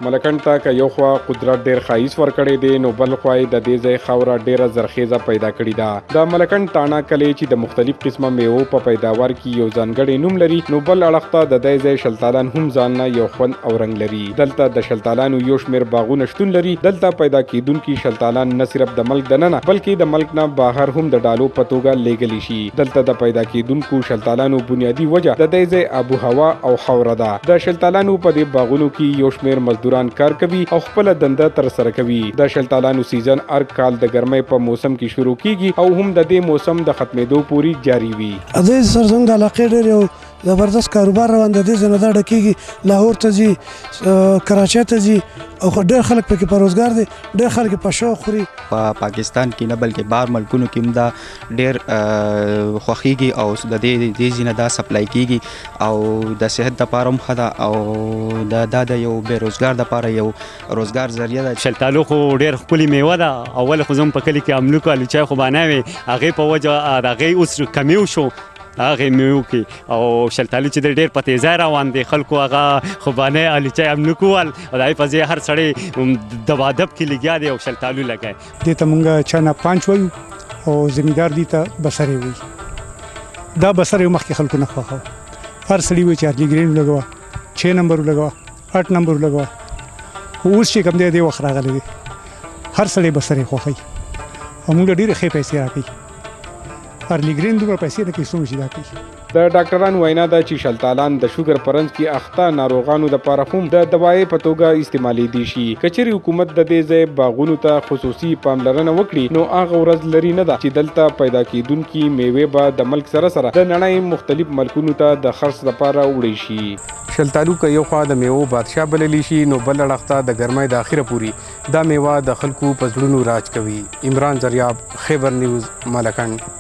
ملکند ته که یو خوا قدرت ډیر ښایست ورکړی دی نو بل خوا یې د دې ځای خاوره ډیره زرخیزه پیدا کړې ده. د ملکند تاڼه کلی چې د مختلف قسمه میوو په پیداوار کې یو ځانګړی نوم لري نو بل اړخ ته د دې ځای شلتالان هم ځان نه یو خوند او رنګ لري. دلته د شلتالانو یو شمېر باغونه شتون لري. دلته پیدا کیدونکي شلتالان نه صرف د ملک دننه بلکې د ملک نه بهر هم د ډالو په توګه لیږلی شي. دلته د پیدا کیدونکو شلتالانو بنیادی وجه د دې ځای آب و هوا او خاوره ده. د شلتالانو په دې باغونو کې یو شمېر مزدوران کار کوي او خپله دنده ترسره کوي. د شلتالانو سیزن هر کال د ګرمۍ په موسم کې شروع کیږي او هم د دې موسم د ختمېدو پورې جاري وي. د سرزنګ د علاقې ډېر یو زبردست کاروبار روان دی. د دې ځای نه دا ډکېږي لاهور ته ځي کراچۍ ته ځي او ډېر خلک پکې په روزګار دي. ډېر خلک په شوق خوري. په پاکستان کې نه بلکې بهر ملکونو کې هم دا ډېر خوښیږي او د دې ځای نه دا سپلای کیږي او د صحت دپاره هم ښه ده او دا د یو بېروزګار دپاره یو روزګار ذریعه ده. شلتالو خو ډېر ښکلې میوه ده. اول خو زموږ په کلي کې املوک الوچۍ خوبانه وې هغې په وجه د هغې اوس کمی وشو هغې میوو کې او شلتالو چې دی ډېر په تیزۍ روان دی. خلکو هغه خوبانۍ الوچۍ املوک ووهل او د هغې په ځای هر سړی دبادب کې لګیا دی او شلتالو لګی. دې ته مونږ چا نه پانچ وایو او زمیندار دې ته بسرې وایي. دا بسرې مخکې خلکو نه خوښوه. هر سړي وایي چې ارلیګرین ولګوه 6 نمبر ولګوه 8 نمبر ولګوه. خو اوس چې کوم دی دې وخت راغلی دی هر سړی بسرې خوښوي او موږ له ډېرې ښې پیسې راکوي. ارلیګرین دومره پیسې نه کوي څومره چې دا کوي. د ډاکټرانو وینا ده چې شلتالان د شوګر په رنځ کې اخته ناروغانو دپاره هم د دوایي په توګه استعمالیدی شي. که چیرې حکومت د دې ځای باغونو ته خصوصي پاملرنه وکړي نو هغه ورځ لرې نه ده چې دلته پیدا کیدونکي میوې به د ملک سره سره د نړۍ مختلف ملکونو ته د خرڅ لپاره وړی شي. شلتالو که یو خوا د میوو بادشاه بللی شي نو بل اړخ ته د ګرمۍ د اخره پورې دا میوه د خلکو په زړونو راج کوي. عمران زریاب، خیبر نیوز، ملکند.